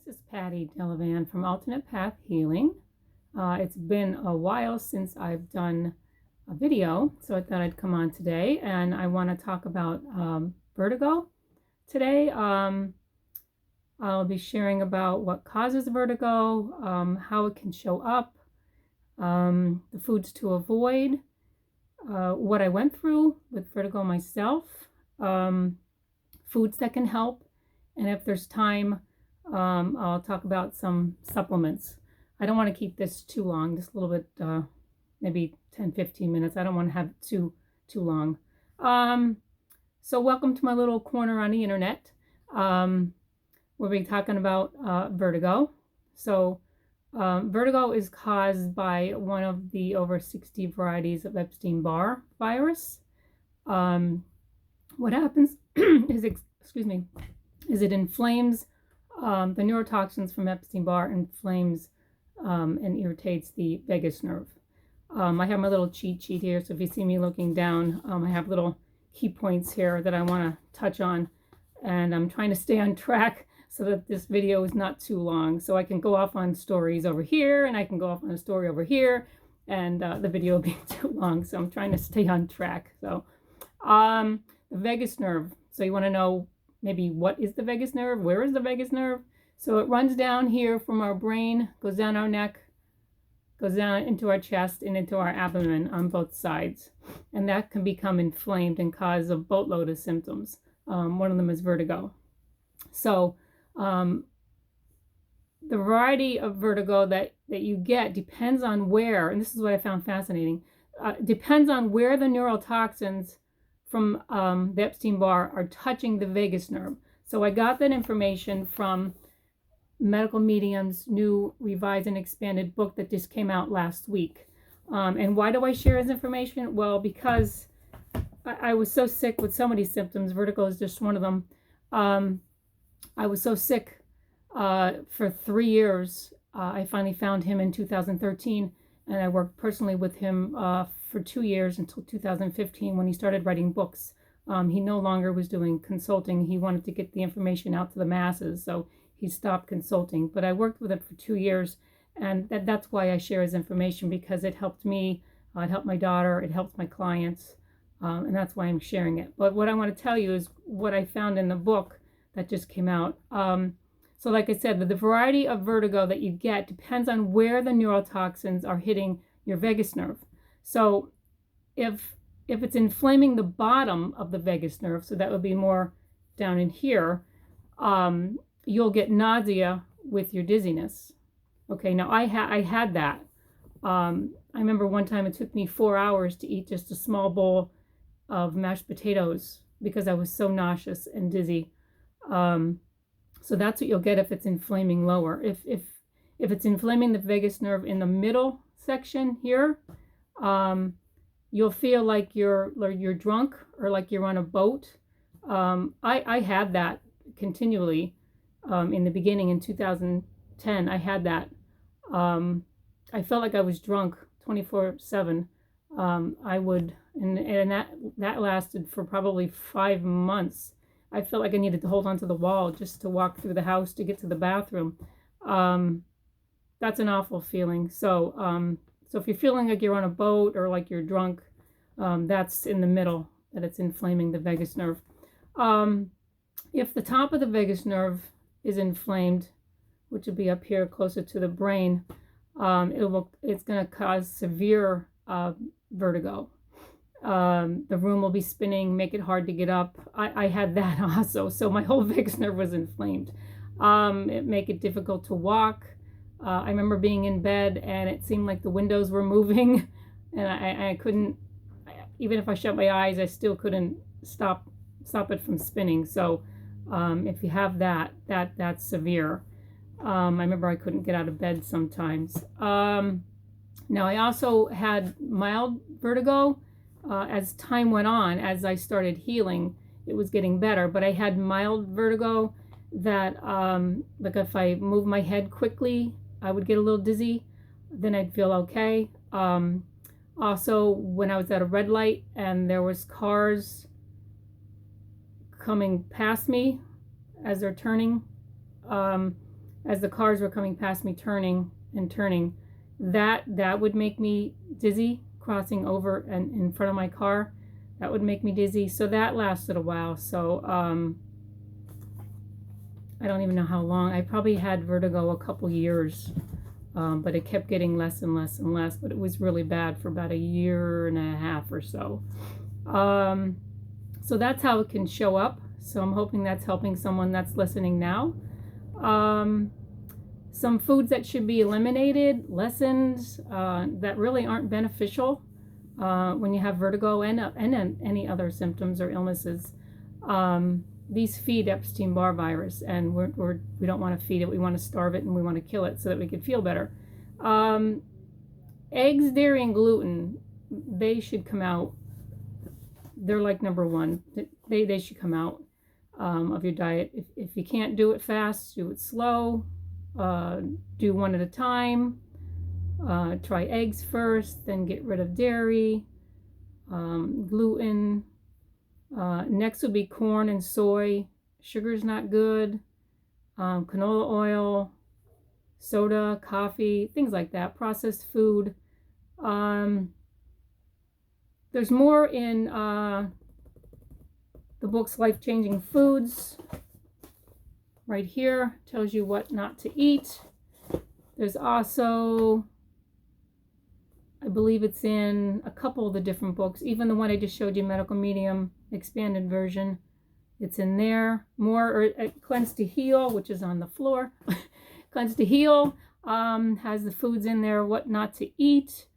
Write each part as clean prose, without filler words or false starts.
This is Patty Delevan from Alternate Path Healing. It's been a while since I've done a video, so I thought I'd come on today, and I want to talk about vertigo. Today, I'll be sharing about what causes vertigo, how it can show up, the foods to avoid, what I went through with vertigo myself, foods that can help, and if there's time, I'll talk about some supplements. I don't want to keep this too long, just a little bit, maybe 10-15 minutes. I don't want to have it too long. So welcome to my little corner on the internet. We'll be talking about vertigo. So vertigo is caused by one of the over 60 varieties of Epstein-Barr virus. What happens is, is it inflames the neurotoxins from Epstein-Barr, inflames and irritates the vagus nerve. I have my little cheat sheet here, so if you see me looking down, I have little key points here that I want to touch on, and I'm trying to stay on track so that this video is not too long, so I can go off on stories over here, and I can go off on a story over here, and the video will be too long, so I'm trying to stay on track. So the vagus nerve, so you want to know maybe what is the vagus nerve, where is the vagus nerve? So it runs down here from our brain, goes down our neck, goes down into our chest and into our abdomen on both sides. And that can become inflamed and cause a boatload of symptoms. One of them is vertigo. So the variety of vertigo that you get depends on where, and this is what I found fascinating, depends on where the neurotoxins from the Epstein-Barr are touching the vagus nerve. So I got that information from Medical Medium's new revised and expanded book that just came out last week. And why do I share this information? Well, because I was so sick with so many symptoms. Vertigo is just one of them. I was so sick for 3 years. I finally found him in 2013, and I worked personally with him for 2 years until 2015 when he started writing books. He no longer was doing consulting. He wanted to get the information out to the masses, so he stopped consulting. But I worked with him for 2 years, and that's why I share his information, because it helped me, it helped my daughter, it helped my clients, and that's why I'm sharing it. But what I want to tell you is what I found in the book that just came out. So like I said, the variety of vertigo that you get depends on where the neurotoxins are hitting your vagus nerve. So if it's inflaming the bottom of the vagus nerve, so that would be more down in here, you'll get nausea with your dizziness. Okay, now I had that. I remember one time it took me 4 hours to eat just a small bowl of mashed potatoes because I was so nauseous and dizzy. So that's what you'll get if it's inflaming lower. If it's inflaming the vagus nerve in the middle section here, you'll feel like you're drunk or like you're on a boat. I had that continually in the beginning in 2010. I had that. I felt like I was drunk 24/7. I would, and that lasted for probably 5 months. I felt like I needed to hold onto the wall just to walk through the house to get to the bathroom. That's an awful feeling. So if you're feeling like you're on a boat or like you're drunk, that's in the middle, that it's inflaming the vagus nerve. If the top of the vagus nerve is inflamed, which would be up here closer to the brain, it's going to cause severe vertigo. The room will be spinning, make it hard to get up. I had that also, so my whole vagus nerve was inflamed. It make it difficult to walk. I remember being in bed and it seemed like the windows were moving, and I couldn't, even if I shut my eyes, I still couldn't stop it from spinning. So if you have that's severe. I remember I couldn't get out of bed sometimes. Now I also had mild vertigo. As time went on, as I started healing, it was getting better, but I had mild vertigo that, like if I moved my head quickly, I would get a little dizzy, then I'd feel okay. Also, when I was at a red light and there was cars coming past me as they're turning, as the cars were coming past me, turning and turning. That would make me dizzy, crossing over and in front of my car. That would make me dizzy. So that lasted a while. So I don't even know how long. I probably had vertigo a couple years, but it kept getting less and less and less. But it was really bad for about a year and a half or so. So that's how it can show up. So I'm hoping that's helping someone that's listening now. Some foods that should be eliminated, lessened, that really aren't beneficial when you have vertigo and any other symptoms or illnesses. These feed Epstein-Barr virus, and we don't want to feed it. We want to starve it, and we want to kill it so that we can feel better. Eggs, dairy, and gluten, they should come out. They're like number one. They should come out of your diet. If you can't do it fast, do it slow. Do one at a time. Try eggs first, then get rid of dairy, gluten. Next would be corn and soy. Sugar's not good. Canola oil, soda, coffee, things like that. Processed food. There's more in the book's Life-Changing Foods. Right here tells you what not to eat. There's also, I believe it's in a couple of the different books, even the one I just showed you, Medical Medium expanded version. It's in there. More Cleanse to Heal, which is on the floor. Cleanse to Heal has the foods in there, what not to eat.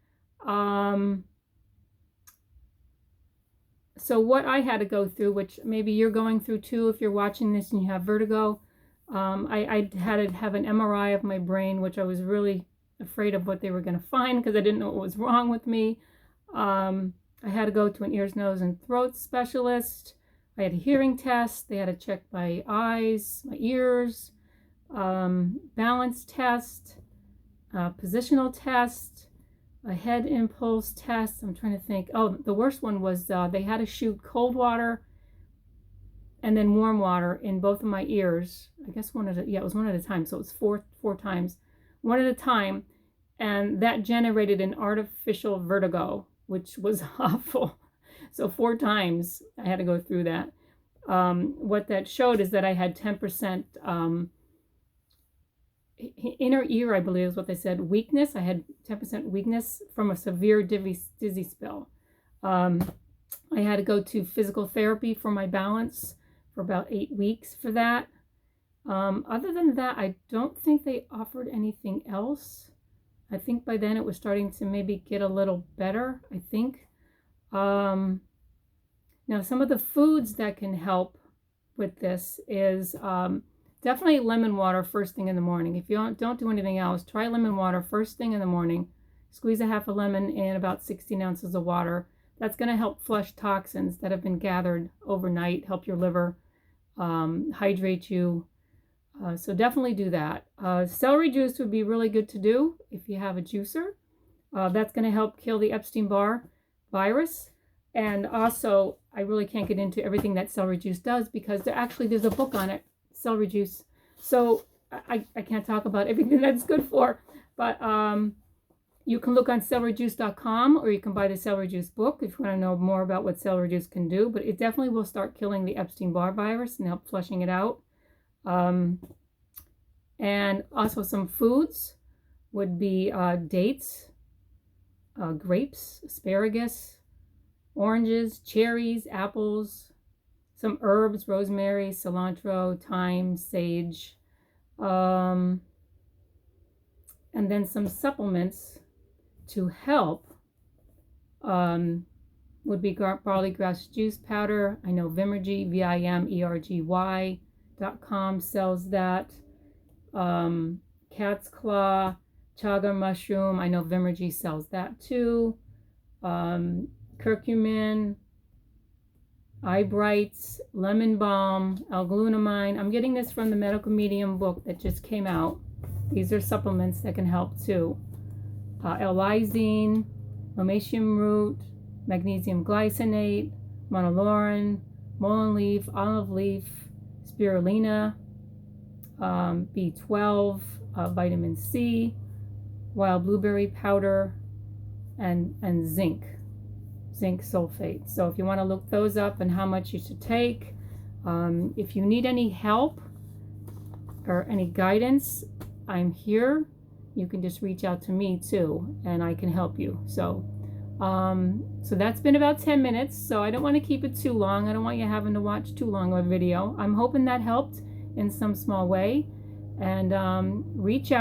So what I had to go through, which maybe you're going through too if you're watching this and you have vertigo, I had to have an MRI of my brain, which I was really afraid of what they were going to find because I didn't know what was wrong with me. I had to go to an ears, nose, and throat specialist. I had a hearing test. They had to check my eyes, my ears, balance test, positional test, a head impulse test. I'm trying to think. Oh, the worst one was they had to shoot cold water and then warm water in both of my ears. I guess it was one at a time. So it was four times, one at a time. And that generated an artificial vertigo, which was awful. So 4 times I had to go through that. What that showed is that I had 10% inner ear, I believe is what they said, weakness. I had 10% weakness from a severe dizzy spell. I had to go to physical therapy for my balance for about 8 weeks for that. Other than that, I don't think they offered anything else. I think by then it was starting to maybe get a little better, I think. Now, some of the foods that can help with this is definitely lemon water first thing in the morning. If you don't do anything else, try lemon water first thing in the morning. Squeeze a half a lemon in about 16 ounces of water. That's going to help flush toxins that have been gathered overnight, help your liver, hydrate you. So definitely do that. Celery juice would be really good to do if you have a juicer. That's going to help kill the Epstein-Barr virus. And also, I really can't get into everything that celery juice does because there's a book on it, celery juice. So I can't talk about everything that's good for. But you can look on celeryjuice.com or you can buy the celery juice book if you want to know more about what celery juice can do. But it definitely will start killing the Epstein-Barr virus and help flushing it out. And also some foods would be dates, grapes, asparagus, oranges, cherries, apples, some herbs, rosemary, cilantro, thyme, sage, and then some supplements to help would be barley grass juice powder. I know Vimergy, VIMERGY.com sells that. Cat's claw, chaga mushroom. I know Vimergy sells that too. Curcumin, eye brights, lemon balm, L-glutamine. I'm getting this from the Medical Medium book that just came out. These are supplements that can help too. L-lysine, lomatium root, magnesium glycinate, monolaurin, mullein leaf, olive leaf, spirulina, B12, vitamin C, wild blueberry powder, and zinc sulfate. So if you want to look those up and how much you should take, if you need any help or any guidance, I'm here. You can just reach out to me too, and I can help you. So that's been about 10 minutes, so I don't want to keep it too long. I don't want you having to watch too long of a video. I'm hoping that helped in some small way, and reach out.